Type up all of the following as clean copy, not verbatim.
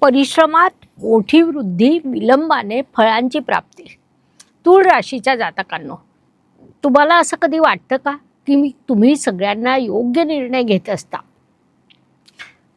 परिश्रमात मोठी वृद्धी, विलंबाने फळांची प्राप्ती. तूळ राशीच्या जातकांनो, तुम्हाला असं कधी वाटतं का की तुम्ही सगळ्यांना योग्य निर्णय घेत असता,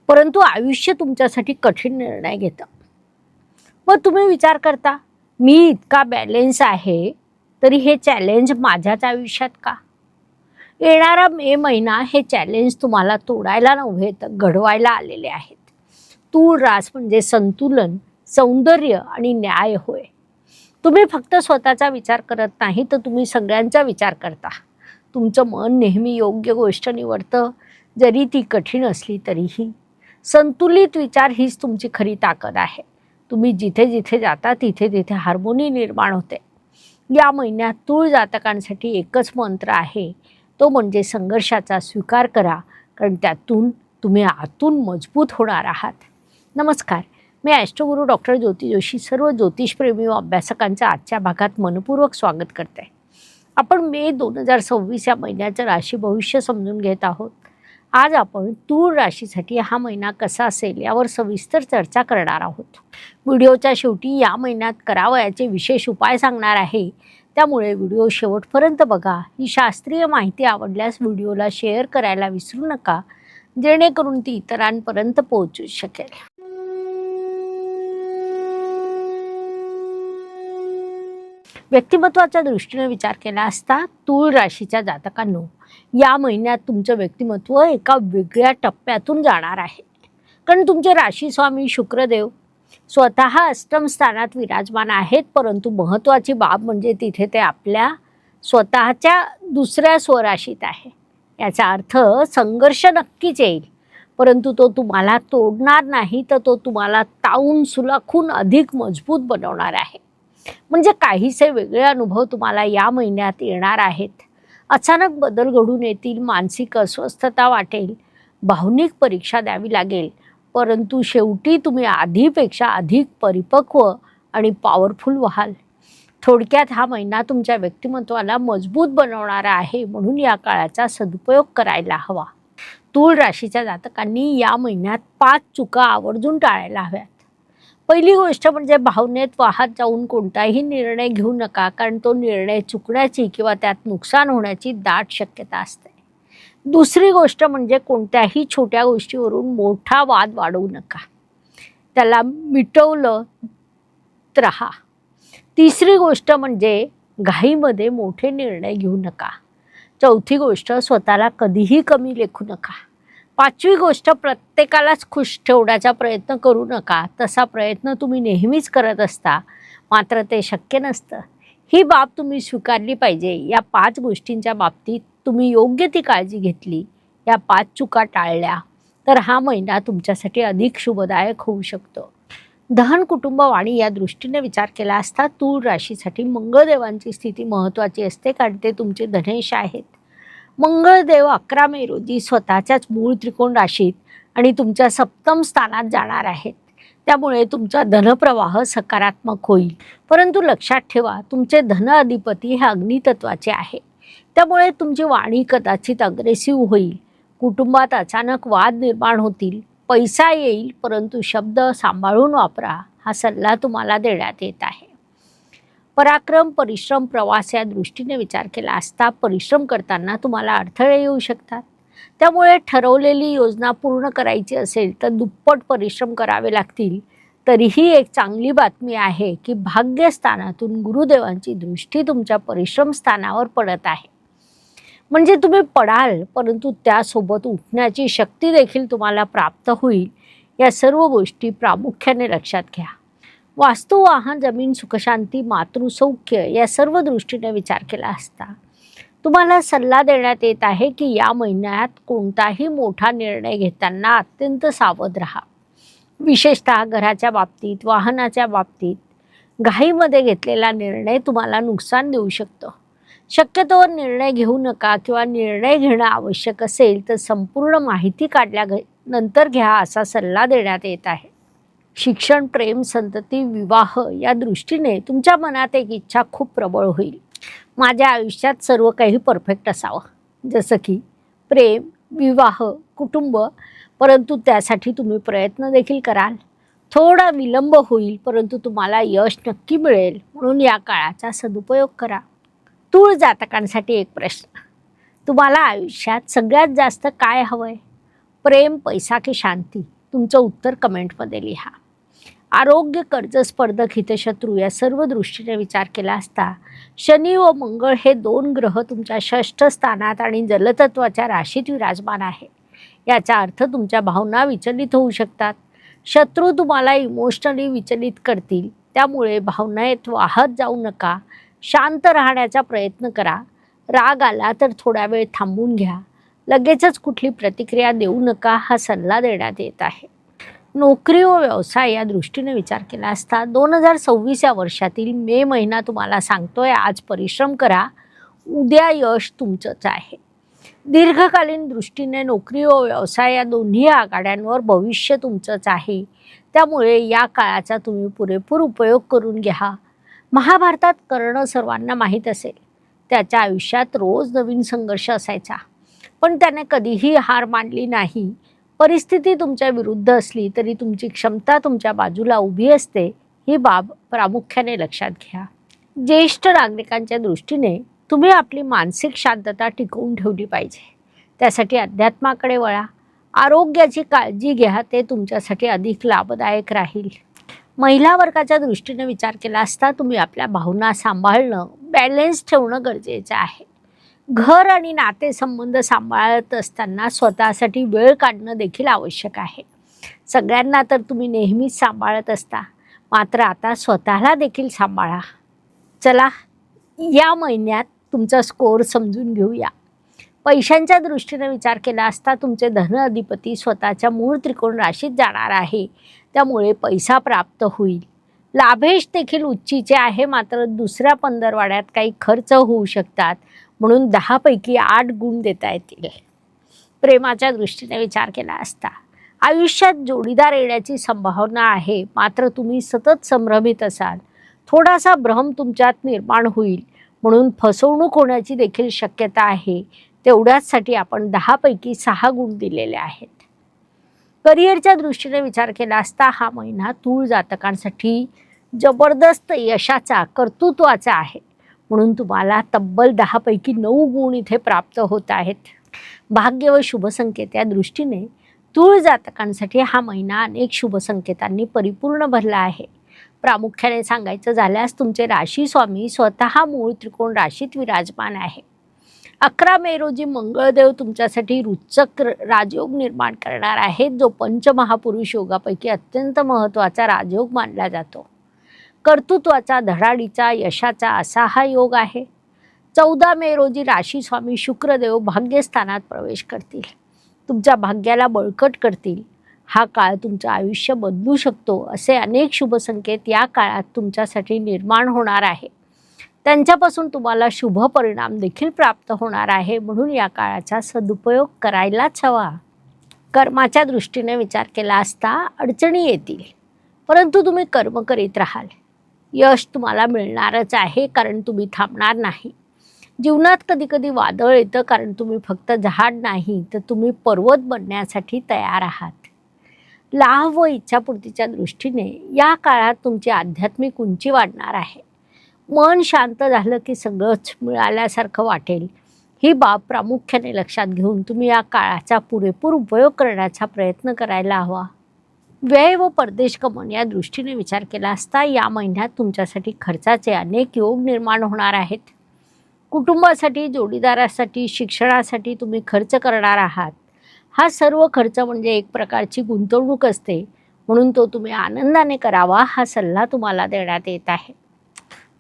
परंतु आयुष्य तुमच्यासाठी कठीण निर्णय घेतं? मग तुम्ही विचार करता, मी इतका बॅलेन्स आहे तरी हे चॅलेंज माझ्याच आयुष्यात का? येणारा मे महिना हे चॅलेंज तुम्हाला तोडायला नव्हे तर घडवायला आलेले आहेत. तूळ रास म्हणजे संतुलन, सौंदर्य आणि न्याय होय. तुम्ही फक्त स्वतःचा विचार करत नाही तर तुम्ही सगळ्यांचा विचार करता. तुमचं मन नेहमी योग्य गोष्ट निवडतं, जरी ती कठीण असली तरीही. संतुलित विचार हीच तुमची खरी ताकद आहे. तुम्ही जिथे जिथे जाता तिथे तिथे हार्मोनी निर्माण होते. या महिन्यात तूळ जातकांसाठी एकच मंत्र आहे, तो म्हणजे संघर्षाचा स्वीकार करा, कारण त्यातून तुम्ही आतून मजबूत होणार आहात. नमस्कार, मी ॲस्ट्रोगुरू डॉक्टर ज्योती जोशी सर्व ज्योतिषप्रेमी व अभ्यासकांचं आजच्या भागात मनपूर्वक स्वागत करते. आपण मे 2026 या महिन्याचं राशी भविष्य समजून घेत आहोत. आज आपण तूळ राशीसाठी हा महिना कसा असेल यावर सविस्तर चर्चा करणार आहोत. व्हिडिओच्या शेवटी या महिन्यात करावयाचे विशेष उपाय सांगणार आहे, त्यामुळे व्हिडिओ शेवटपर्यंत बघा. ही शास्त्रीय माहिती आवडल्यास व्हिडिओला शेअर करायला विसरू नका, जेणेकरून ती इतरांपर्यंत पोहोचू शकेल. व्यक्तिमत्वाच्या दृष्टीने विचार केला असता तूळ राशीच्या जातकांनो, या महिन्यात तुमचं व्यक्तिमत्व एका वेगळ्या टप्प्यातून जाणार आहे. कारण तुमचे राशी स्वामी शुक्रदेव स्वतः अष्टम स्थानात विराजमान आहेत, परंतु महत्त्वाची बाब म्हणजे तिथे ते आपल्या स्वतःच्या दुसऱ्या स्वराशीत आहे. याचा अर्थ संघर्ष नक्कीच येईल, परंतु तो तुम्हाला तोडणार नाही, तर तो तुम्हाला तावून सुलाखून अधिक मजबूत बनवणार आहे. म्हणजे काहीसे वेगळे अनुभव तुम्हाला या महिन्यात येणार आहेत. अचानक बदल घडून येतील, मानसिक अस्वस्थता वाटेल, भावनिक परीक्षा द्यावी लागेल, परंतु शेवटी तुम्ही आधीपेक्षा अधिक परिपक्व आणि पॉवरफुल व्हाल. थोडक्यात हा महिना तुमच्या व्यक्तिमत्वाला मजबूत बनवणारा आहे, म्हणून या काळाचा सदुपयोग करायला हवा. तूळ राशीच्या जातकांनी या महिन्यात 5 चुका आवर्जून टाळायला हव्यात. पहिली गोष्ट म्हणजे भावनेत वाहत जाऊन कोणताही निर्णय घेऊ नका, कारण तो निर्णय चुकण्याची किंवा त्यात नुकसान होण्याची दाट शक्यता असते. दुसरी गोष्ट म्हणजे कोणत्याही छोट्या गोष्टीवरून मोठा वाद वाढवू नका, त्याला मिटवलं राहा. तिसरी गोष्ट म्हणजे घाईमध्ये मोठे निर्णय घेऊ नका. चौथी गोष्ट स्वतःला कधीही कमी लेखू नका. पाचवी गोष्ट प्रत्येकालाच खुश ठेवण्याचा प्रयत्न करू नका. तसा प्रयत्न तुम्ही नेहमीच करत असता, मात्र ते शक्य नसतं. ही बाब तुम्ही स्वीकारली पाहिजे. या 5 गोष्टींच्या बाबतीत तुम्ही योग्य ती काळजी घेतली, या 5 चुका टाळल्या, तर हा महिना तुमच्यासाठी अधिक शुभदायक होऊ शकतो. दहन कुटुंब वाणी या दृष्टीने विचार केला असता तूळ राशीसाठी मंगळदेवांची स्थिती महत्त्वाची असते, कारण ते तुमचे धनेश आहेत. मंगळदेव 11 मे रोजी स्वतःच्याच मूळ त्रिकोण राशीत आणि तुमच्या सप्तम स्थानात जाणार आहेत. त्यामुळे तुमचा धनप्रवाह सकारात्मक होईल. परंतु लक्षात ठेवा, तुमचे धन अधिपती हे अग्नितत्वाचे आहे, त्यामुळे तुमची वाणी कदाचित अग्रेसिव्ह होईल. कुटुंबात अचानक वाद निर्माण होतील. पैसा येईल, परंतु शब्द सांभाळून वापरा, हा सल्ला तुम्हाला देण्यात येत आहे. पराक्रम, परिश्रम, प्रवास या दृष्टीने विचार केला असता परिश्रम करताना तुम्हाला अडथळे येऊ शकतात. त्यामुळे ठरवलेली योजना पूर्ण करायची असेल तर दुप्पट परिश्रम करावे लागतील. तरीही एक चांगली बातमी आहे की भाग्यस्थानातून गुरुदेवांची दृष्टी तुमच्या परिश्रम स्थानावर पडत आहे. म्हणजे तुम्ही पडाल, परंतु त्यासोबत उठण्याची शक्ती देखील तुम्हाला प्राप्त होईल. या सर्व गोष्टी प्रामुख्याने लक्षात घ्या. वास्तू, वाहन, जमीन, सुखशांती, मातृसौख्य या सर्व दृष्टीने विचार केला असता तुम्हाला सल्ला देण्यात येत आहे की या महिन्यात कोणताही मोठा निर्णय घेताना अत्यंत सावध राहा. विशेषतः घराच्या बाबतीत, वाहनाच्या बाबतीत घाईमध्ये घेतलेला निर्णय तुम्हाला नुकसान देऊ शकतो. शक्यतोवर निर्णय घेऊ नका, किंवा निर्णय घेणं आवश्यक असेल तर संपूर्ण माहिती काढल्यानंतर घ्या, असा सल्ला देण्यात येत आहे. शिक्षण, प्रेम, संतती, विवाह या दृष्टीने तुमच्या मनात एक इच्छा खूप प्रबळ होईल. माझ्या आयुष्यात सर्व काही परफेक्ट असावं, जसं की प्रेम, विवाह, कुटुंब, परंतु त्यासाठी तुम्ही प्रयत्न देखील कराल. थोडा विलंब होईल, परंतु तुम्हाला यश नक्की मिळेल, म्हणून या काळाचा सदुपयोग करा. तूळ जातकांसाठी एक प्रश्न. तुम्हाला आयुष्यात सगळ्यात जास्त काय हवंय? प्रेम, पैसा की शांती? तुमचं उत्तर कमेंटमध्ये लिहा. आरोग्य, कर्ज, स्पर्धक, हितशत्रू या सर्व दृष्टीने विचार केला असता शनी व मंगळ हे 2 ग्रह तुमच्या 6ष्ठ स्थानात आणि जलतत्वाच्या राशीत विराजमान आहे. याचा अर्थ तुमच्या भावना विचलित होऊ शकतात. शत्रू तुम्हाला इमोशनली विचलित करतील, त्यामुळे भावनेत वाहत जाऊ नका. शांत राहण्याचा प्रयत्न करा. राग आला तर थोडा वेळ थांबून घ्या. लगेचच कुठली प्रतिक्रिया देऊ नका, हा सल्ला देण्यात येत आहे. नोकरी व व्यवसाय या दृष्टीने विचार केला असता 2026 या वर्षातील मे महिना तुम्हाला सांगतोय, आज परिश्रम करा, उद्या यश तुमचंच आहे. दीर्घकालीन दृष्टीने नोकरी व व्यवसाय या दोन्ही आघाड्यांवर भविष्य तुमचंच आहे. त्यामुळे या काळाचा तुम्ही पुरेपूर उपयोग करून घ्या. महाभारतात कर्ण सर्वांना माहीत असेल. त्याच्या आयुष्यात रोज नवीन संघर्ष असायचा, पण त्याने कधीही हार मानली नाही. परिस्थिती तुमच्या विरुद्ध असली तरी तुमची क्षमता तुमच्या बाजूला उभी असते, ही बाब प्रामुख्याने लक्षात घ्या. ज्येष्ठ नागरिकांच्या दृष्टीने तुम्ही आपली मानसिक शांतता टिकवून ठेवली पाहिजे. त्यासाठी अध्यात्माकडे वळा. आरोग्याची काळजी घ्या, ते तुमच्यासाठी अधिक लाभदायक राहील. महिला वर्गाच्या दृष्टीने विचार केला असता तुम्ही आपल्या भावना सांभाळणं, बॅलन्स ठेवणं गरजेचं आहे. घर आणि नातेसंबंध सांभाळत असताना स्वतःसाठी वेळ काढणं देखील आवश्यक आहे. सगळ्यांना तर तुम्ही नेहमीच सांभाळत असता, मात्र आता स्वतःला देखील सांभाळा. चला, या महिन्यात तुमचा स्कोअर समजून घेऊया. पैशांच्या दृष्टीने विचार केला असता तुमचे धन अधिपती स्वतःच्या मूळ त्रिकोण राशीत जाणार आहे, त्यामुळे पैसा प्राप्त होईल. लाभेश देखील उच्चीचे आहे, मात्र दुसऱ्या पंधरवाड्यात काही खर्च होऊ शकतात, म्हणून 10 पैकी 8 गुण देता येतील. प्रेमाच्या दृष्टीने विचार केला असता आयुष्यात जोडीदार येण्याची संभावना आहे, मात्र तुम्ही सतत संभ्रमित असाल. थोडासा भ्रम तुमच्यात निर्माण होईल, म्हणून फसवणूक होण्याची देखील शक्यता आहे. तेवढ्याचसाठी आपण 10 पैकी 6 गुण दिलेले आहेत. करिअरच्या दृष्टीने विचार केला असता हा महिना तूळ जातकांसाठी जबरदस्त यशाचा, कर्तृत्वाचा आहे, म्हणून तुम्हाला तब्बल 10 पैकी 9 गुण इथे प्राप्त होत आहेत. भाग्य व शुभसंकेत या दृष्टीने तूळ जातकांसाठी हा महिना अनेक शुभसंकेतांनी परिपूर्ण भरला आहे. प्रामुख्याने सांगायचं झाल्यास तुमचे राशी स्वामी स्वतः मूळ त्रिकोण राशीत विराजमान आहे. 11 मे रोजी मंगळदेव तुमच्यासाठी रुचक राजयोग निर्माण करणार आहेत, जो पंचमहापुरुष योगापैकी अत्यंत महत्त्वाचा राजयोग मानला जातो. कर्तृत्वाचा, धडाडीचा, यशाचा असा हा योग आहे. 14 मे रोजी राशी स्वामी शुक्रदेव भाग्यस्थानात प्रवेश करतील, तुमच्या भाग्याला बळकट करतील. हा काळ तुमचं आयुष्य बदलू शकतो असे अनेक शुभसंकेत या काळात तुमच्यासाठी निर्माण होणार आहे. त्यांच्यापासून तुम्हाला शुभ परिणाम देखील प्राप्त होणार आहे, म्हणून या काळाचा सदुपयोग करायलाच हवा. कर्माच्या दृष्टीने विचार केला असता अडचणी येतील, परंतु तुम्ही कर्म करीत राहाल. यश तुम्हाला मिळणारच आहे, कारण तुम्ही थांबणार नाही. जीवनात कधीकधी वादळ येतं, कारण तुम्ही फक्त जहाज नाही तर तुम्ही पर्वत बनण्यासाठी तयार आहात. लाभ व इच्छापूर्तीच्या दृष्टीने या काळात तुमची आध्यात्मिक उंची वाढणार आहे. मन शांत झालं की सगळंच मिळाल्यासारखं वाटेल. ही बाब प्रामुख्याने लक्षात घेऊन तुम्ही या काळाचा पुरेपूर उपयोग करण्याचा प्रयत्न करायला हवा. व्यय व परदेश गमन या दृष्टीने विचार केला असता या महिन्यात तुमच्यासाठी खर्चाचे अनेक योग निर्माण होणार आहेत. कुटुंबासाठी, जोडीदारासाठी, शिक्षणासाठी तुम्ही खर्च करणार आहात. हा सर्व खर्च म्हणजे एक प्रकारची गुंतवणूक असते, म्हणून तो तुम्ही आनंदाने करावा, हा सल्ला तुम्हाला देण्यात येत आहे.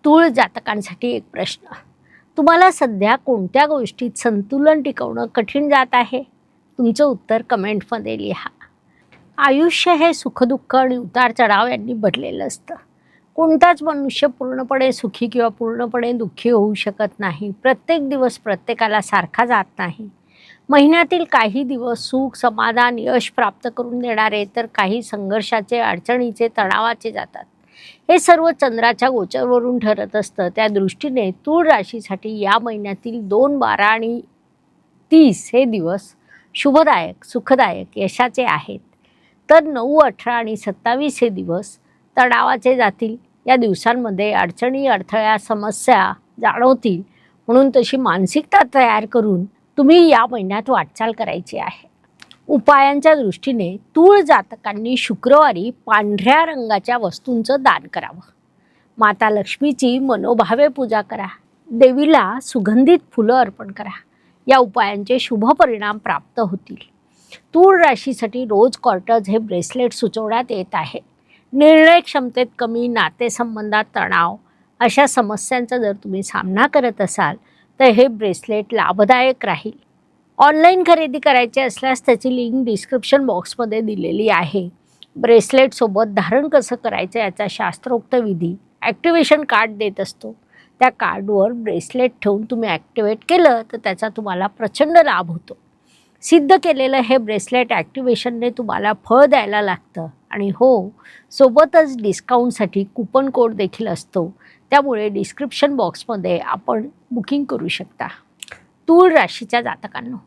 तूळ जातकांसाठी एक प्रश्न. तुम्हाला सध्या कोणत्या गोष्टीत संतुलन टिकवणं कठीण जात आहे? तुमचं उत्तर कमेंटमध्ये लिहा. आयुष्य हे सुखदुःख आणि उतार चढाव यांनी भरलेलं असतं. कोणताच मनुष्य पूर्णपणे सुखी किंवा पूर्णपणे दुःखी होऊ शकत नाही. प्रत्येक दिवस प्रत्येकाला सारखा जात नाही. महिन्यातील काही दिवस सुख, समाधान, यश प्राप्त करून देणारे, तर काही संघर्षाचे, अडचणीचे, तणावाचे जातात. हे सर्व चंद्राच्या गोचरवरून ठरत असतं. त्या दृष्टीने तूळ राशीसाठी या महिन्यातील 2, 12 आणि 30 हे दिवस शुभदायक, सुखदायक, यशाचे आहेत. तर 9, 18 आणि 27 हे दिवस तणावाचे जातील. या दिवसांमध्ये अडचणी, अडथळ्या, समस्या जाणवतील. म्हणून तशी मानसिकता तयार करून तुम्ही या महिन्यात वाटचाल करायची आहे. उपायांच्या दृष्टीने तूळ जातकांनी शुक्रवारी पांढऱ्या रंगाच्या वस्तूंचं दान करावं. माता लक्ष्मीची मनोभावे पूजा करा. देवीला सुगंधित फुलं अर्पण करा. या उपायांचे शुभ परिणाम प्राप्त होतील. तूळ राशीसाठी रोज क्वार्टर्स हे ब्रेसलेट सुचवण्यात येत आहे. निर्णय क्षमतेत कमी, नातेसंबंधात तणाव अशा समस्यांचा जर तुम्ही सामना करत असाल तर हे ब्रेसलेट लाभदायक राहील. ऑनलाईन खरेदी करायची असल्यास त्याची लिंक डिस्क्रिप्शन बॉक्समध्ये दिलेली आहे. ब्रेसलेटसोबत धारण कसं करायचं याचा शास्त्रोक्त विधी ॲक्टिवेशन कार्ड देत असतो. त्या कार्डवर ब्रेसलेट ठेवून तुम्ही ॲक्टिवेट केलं तर त्याचा तुम्हाला प्रचंड लाभ होतो. सिद्ध केलेलं हे ब्रेसलेट ॲक्टिवेशनने तुम्हाला फळ द्यायला लागतं. आणि हो, सोबतच डिस्काउंटसाठी कुपन कोड देखील असतो. त्यामुळे डिस्क्रिप्शन बॉक्समध्ये आपण बुकिंग करू शकता. तूळ राशीच्या जातकांनो,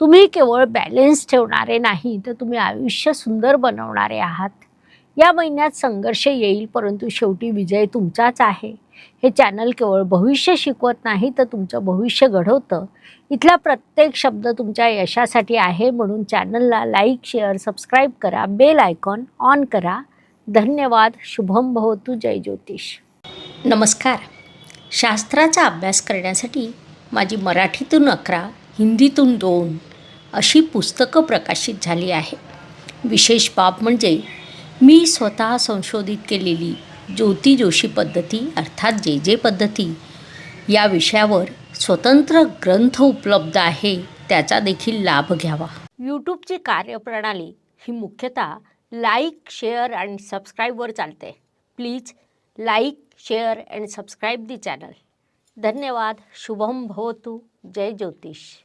तुम्ही केवळ बॅलेन्स ठेवणारे नाही तर तुम्ही आयुष्य सुंदर बनवणारे आहात. या महिन्यात संघर्ष येईल, परंतु शेवटी विजय तुमचाच आहे. हे चॅनल केवळ भविष्य शिकवत नाही तर तुमचं भविष्य घडवतं. इथला प्रत्येक शब्द तुमच्या यशासाठी आहे. म्हणून चॅनलला लाईक, शेअर, सबस्क्राईब करा. बेल आयकॉन ऑन करा. धन्यवाद. शुभम भवतु. जय ज्योतिष. नमस्कार. शास्त्राचा अभ्यास करण्यासाठी माझी मराठीतून 11, हिंदीतून 2 अशी पुस्तकं प्रकाशित झाली आहे. विशेष बाब म्हणजे मी स्वतः संशोधित केलेली ज्योती जोशी पद्धती अर्थात जे पद्धती या विषयावर स्वतंत्र ग्रंथ उपलब्ध आहे. त्याचा देखील लाभ घ्यावा. यूट्यूबची कार्यप्रणाली ही मुख्यतः लाईक, शेअर आणि सबस्क्राईबवर चालते. Please like, share and subscribe the channel. धन्यवाद. शुभम भवतु. जय ज्योतिष.